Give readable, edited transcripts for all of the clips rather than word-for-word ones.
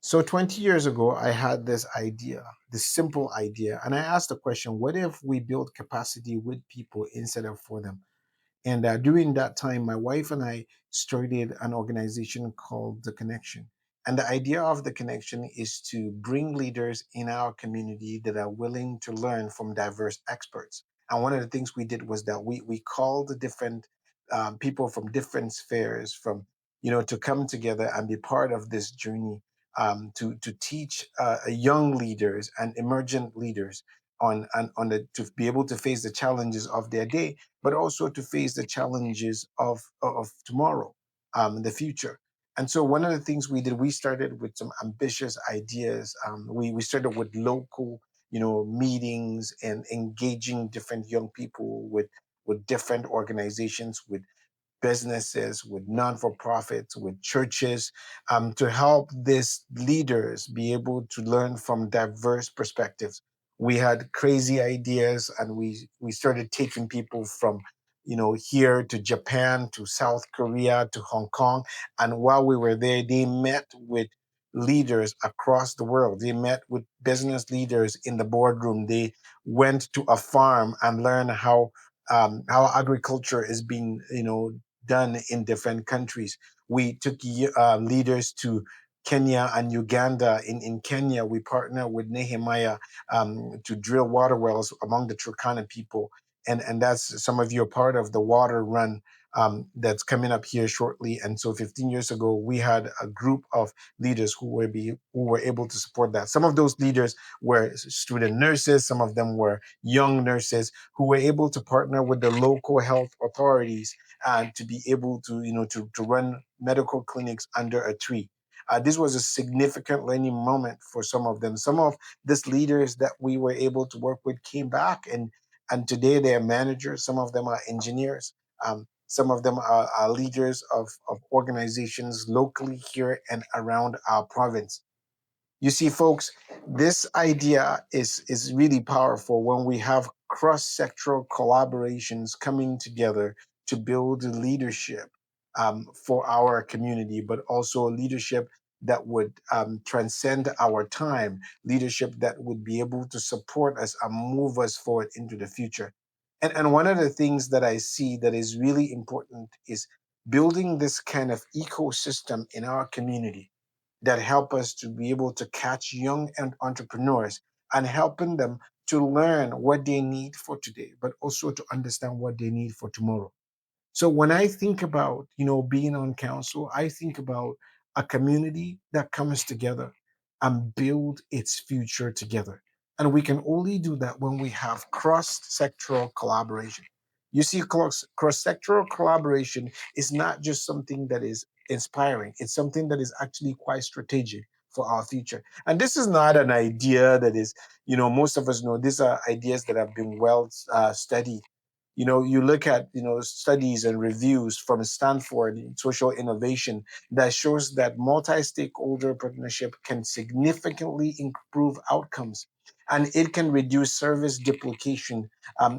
So 20 years ago, I had this idea, this simple idea, and I asked the question, what if we build capacity with people instead of for them? And during that time, my wife and I started an organization called The Connection. And the idea of The Connection is to bring leaders in our community that are willing to learn from diverse experts. And one of the things we did was that we called the different people from different spheres, to come together and be part of this journey, to teach young leaders and emergent leaders to be able to face the challenges of their day, but also to face the challenges of tomorrow, the future. And so one of the things we did, we started with some ambitious ideas. We started with local, meetings and engaging different young people with different organizations, with businesses, with non-for-profits, with churches, to help these leaders be able to learn from diverse perspectives. We had crazy ideas, and we started taking people from, here to Japan, to South Korea, to Hong Kong. And while we were there, they met with leaders across the world. They met with business leaders in the boardroom. They went to a farm and learned how agriculture is being, done in different countries. We took leaders to Kenya and Uganda. In Kenya, we partner with Nehemiah to drill water wells among the Turkana people. And that's, some of you are part of the water run that's coming up here shortly. And so 15 years ago, we had a group of leaders who were able to support that. Some of those leaders were student nurses, some of them were young nurses who were able to partner with the local health authorities and to be able to, to run medical clinics under a tree. This was a significant learning moment for some of them. Some of these leaders that we were able to work with came back, and today they are managers. Some of them are engineers. Some of them are leaders of organizations locally here and around our province. You see, folks, this idea is really powerful when we have cross-sectoral collaborations coming together to build leadership for our community, but also leadership that would transcend our time, leadership that would be able to support us and move us forward into the future. And one of the things that I see that is really important is building this kind of ecosystem in our community that help us to be able to catch young entrepreneurs and helping them to learn what they need for today, but also to understand what they need for tomorrow. So when I think about, being on council, I think about a community that comes together and build its future together. And we can only do that when we have cross-sectoral collaboration. You see, cross-sectoral collaboration is not just something that is inspiring. It's something that is actually quite strategic for our future. And this is not an idea that is, most of us know these are ideas that have been well studied. You look at, studies and reviews from Stanford in social innovation that shows that multi-stakeholder partnership can significantly improve outcomes, and it can reduce service duplication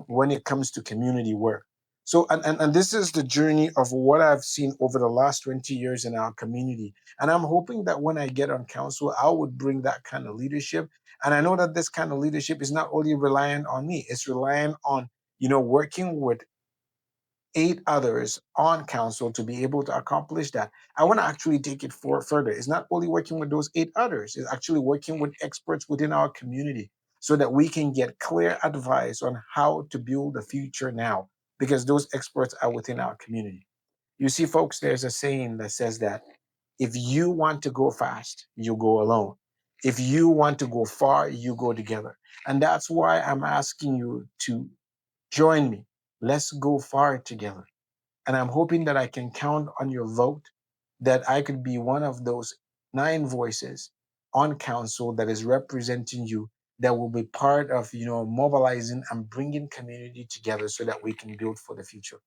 when it comes to community work. So, and this is the journey of what I've seen over the last 20 years in our community. And I'm hoping that when I get on council, I would bring that kind of leadership. And I know that this kind of leadership is not only reliant on me, it's reliant on, working with 8 others on council to be able to accomplish that. I want to actually take it further. It's not only working with those 8 others, it's actually working with experts within our community so that we can get clear advice on how to build the future now, because those experts are within our community. You see, folks, there's a saying that says that if you want to go fast, you go alone. If you want to go far, you go together. And that's why I'm asking you to join me. Let's go far together. And I'm hoping that I can count on your vote, that I could be one of those 9 voices on council that is representing you, that will be part of, mobilizing and bringing community together so that we can build for the future.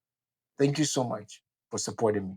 Thank you so much for supporting me.